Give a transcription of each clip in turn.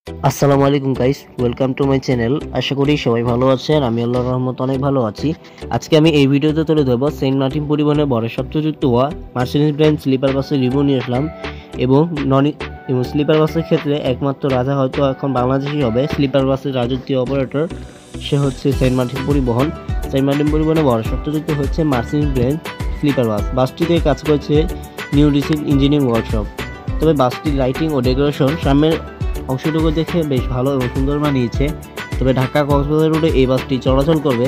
আসসালামু আলাইকুম guys, welcome to my channel. আশা করি সবাই ভালো আছেন। আমি আল্লাহর রহমতে অনেক ভালো আছি। আজকে আমি এই ভিডিওতে তুলে ধরবো সেন্ট মার্টিন পরিবহনের বড় সবচেয়ে হওয়া মার্সিডিজ ব্র্যান্ড স্লিপার বাসের রিভিউ নিয়ে আসলাম। এবং স্লিপার বাসের ক্ষেত্রে একমাত্র রাজা হয়তো এখন বাংলাদেশই হবে। স্লিপার বাসের রাজকীয় অপারেটর সে হচ্ছে সেন্ট মার্টিন পরিবহন। সেন্ট মার্টিন পরিবহনের বড় সবচেয়ে হচ্ছে মার্সিডিজ ব্র্যান্ড স্লিপার বাস। বাসটিতে কাজ করেছে নিউ ডিসিল ইঞ্জিনিয়ারিং ওয়ার্কশপ। তবে বাসটির লাইটিং ও ডেকোরেশন সামনের অংশটুকু দেখে বেশ ভালো এবং সুন্দর মানিয়েছে। তবে ঢাকা কক্সবাজার রুটে এই বাসটি চলাচল করবে।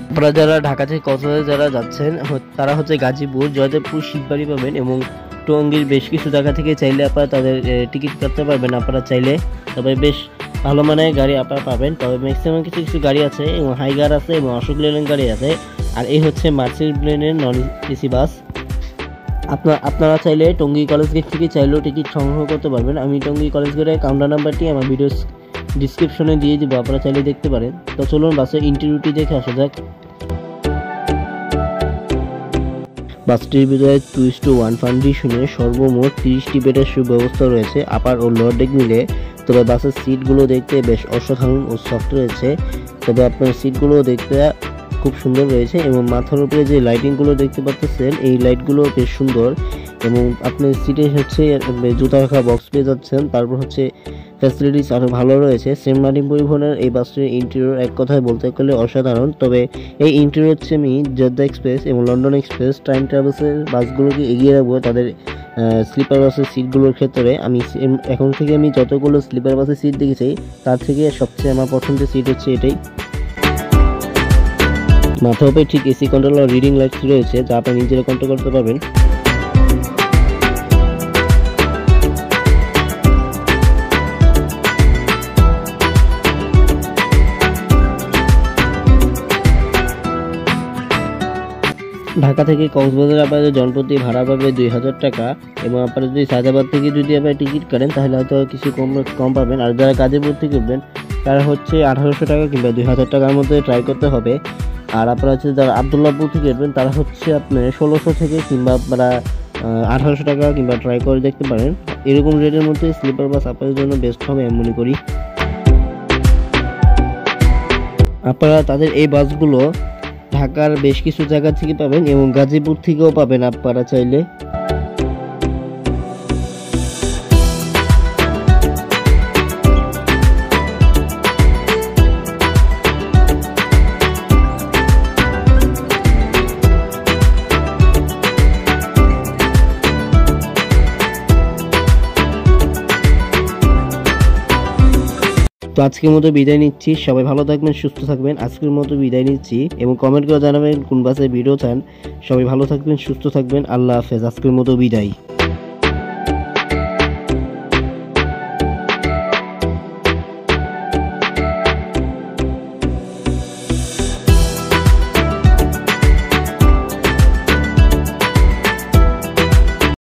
আপনারা যারা ঢাকা থেকে কক্সবাজার যারা যাচ্ছেন তারা হচ্ছে গাজীপুর, জয়দেবপুর, শিববাড়ি পাবেন এবং টঙ্গীর বেশ কিছু জায়গা থেকে চাইলে আপনারা তাদের টিকিট কাটতে পারবেন আপনারা চাইলে। তবে বেশ ভালো মানের গাড়ি আপনারা পাবেন। তবে ম্যাক্সিমাম কিছু কিছু গাড়ি আছে এবং হাইগার আছে এবং অশোক লেল্যান্ড গাড়ি আছে। আর এই হচ্ছে মার্সিডিজ ব্র্যান্ডের নন এসি বাস। আপনারা চাইলে টঙ্গী কলেজ গেট থেকে চাইলেও টিকিট সংগ্রহ করতে পারবেন। আমি টঙ্গী কলেজ গেটের কাউন্টার নাম্বারটি আমার ভিডিও ডিসক্রিপশনে দিয়ে দিব, আপনারা চাইলে দেখতে পারেন। তো চলুন বাসের ইন্টেরিয়রটি দেখে আসা যাক। বাসটির ভিতরে 2:1 কন্ডিশনে সর্বমোট 30টি বেডের সুব্যবস্থা রয়েছে আপার ও লোয়ার ডেক মিলে। তবে বাসের সিটগুলো দেখতে বেশ অসাধারণ ও সফট রয়েছে। তবে আপনার সিটগুলো দেখতে খুব সুন্দর রয়েছে এবং মাথার উপরে যে লাইটিংগুলো দেখতে পাচ্ছেন এই লাইটগুলো বেশ সুন্দর। এবং আপনার সিটে হচ্ছে জুতা রাখা বক্স পেয়ে যাচ্ছেন। তারপর হচ্ছে ফ্যাসিলিটিস আরও ভালো রয়েছে। সেন্ট মার্টিন পরিবহনের এই বাসটির ইন্টেরিয়র এক কথায় বলতে গেলে অসাধারণ। তবে এই ইন্টেরিয়র হচ্ছে আমি জেদ্দা এক্সপ্রেস এবং লন্ডন এক্সপ্রেস টাইম ট্রাভেলসের বাসগুলোকে এগিয়ে রাখবো তাদের স্লিপার বাসের সিটগুলোর ক্ষেত্রে। এখন থেকে আমি যতগুলো স্লিপার বাসের সিট দেখেছি তার থেকে সবচেয়ে আমার পছন্দের সিট হচ্ছে এটাই। মাথার উপরে ঠিক AC control are reading lights রয়েছে যা আপনি নিজেরা কন্ট্রোল করতে পারবেন। ঢাকা থেকে কক্সবাজার আপনাদের জনপ্রতি ভাড়া পাবে 2000 টাকা এবং আপনারা যদি সায়দাবাদ থেকে যদি আপনারা টিকিট করেন তাহলে হয়তো কিছু কম পাবেন। আর যারা গাজীপুর থেকে উঠবেন তারা হচ্ছে 1800 টাকা কিংবা 2000 টাকার মধ্যে ট্রাই করতে হবে। আর আপনারা হচ্ছে যারা আবদুল্লাহপুর থেকে উঠবেন তারা হচ্ছে আপনার 1600 থেকে কিংবা আপনারা 1800 টাকা কিংবা ট্রাই করে দেখতে পারেন। এরকম রেটের মধ্যে স্লিপার বাস আপনাদের জন্য বেস্ট হবে আমি মনে করি। আপনারা তাদের এই বাসগুলো ঢাকার বেশ কিছু জায়গা থেকে পাবেন এবং গাজীপুর থেকেও পাবেন আপনারা চাইলে। তো আজকের মতো বিদায় নিচ্ছি। সবাই ভালো থাকবেন, সুস্থ থাকবেন। আজকের মতো বিদায় নিচ্ছি এবং কমেন্ট করে জানাবেন কোন বাসে ভিডিও চান। সবাই ভালো থাকবেন, সুস্থ থাকবেন। আল্লাহ হাফেজ। আজকের মতো বিদায়।